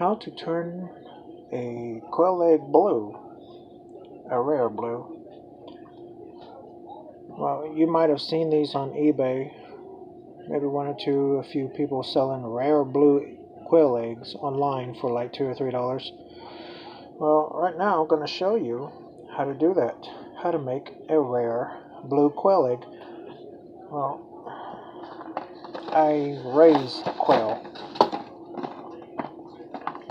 How to turn a quail egg blue, a rare blue. Well, you might have seen these on eBay. Maybe a few people selling rare blue quail eggs online for like $2 or $3. Well, right now I'm going to show you how to do that. How to make a rare blue quail egg. Well, I raise quail.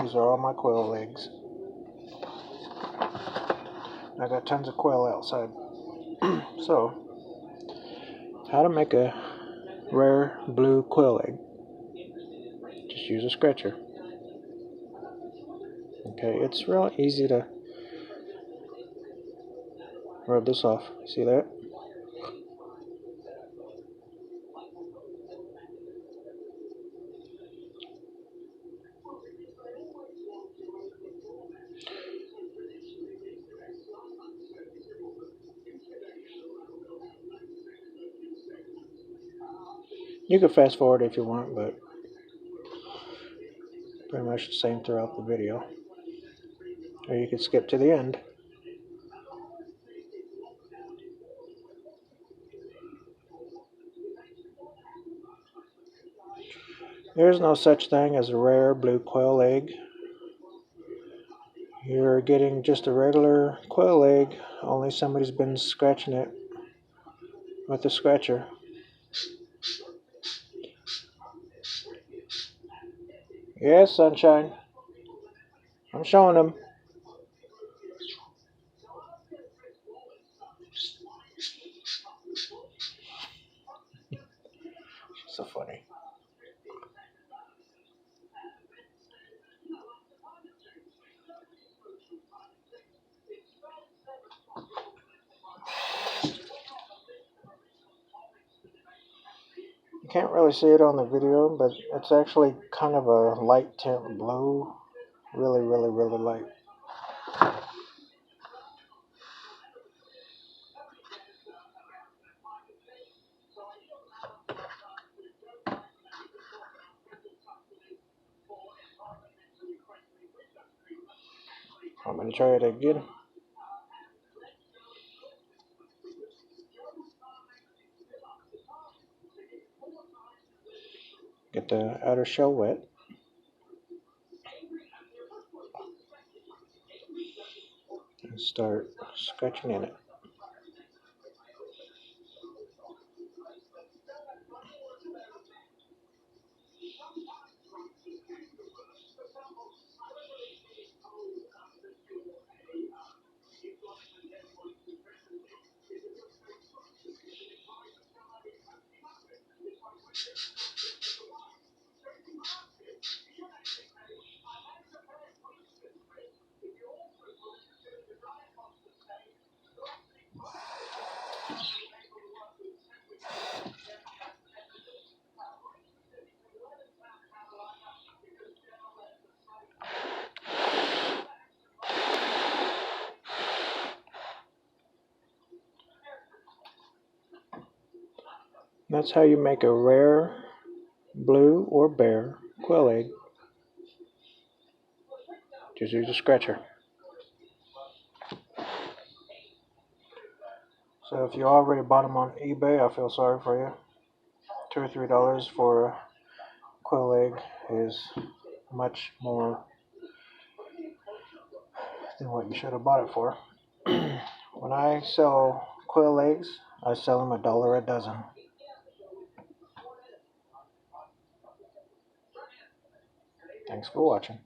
These are all my quail eggs. I got tons of quail outside. So, how to make a rare blue quail egg? Just use a scratcher. Okay, it's real easy to rub this off. See that? You can fast forward if you want, but pretty much the same throughout the video. Or you can skip to the end. There's no such thing as a rare blue quail egg. You're getting just a regular quail egg, only somebody's been scratching it with a scratcher. Yes, sunshine. I'm showing them. So funny. You can't really see it on the video, but it's actually kind of a light tint blue. Really, really, really light. I'm going to try it again. Get the outer shell wet. And start scratching in it. That's how you make a rare blue or bare quail egg. Just use a scratcher. So if you already bought them on eBay, I feel sorry for you. $2 or $3 for a quail egg is much more than what you should have bought it for. When I sell quail eggs, I sell them $1 a dozen. Thanks for watching.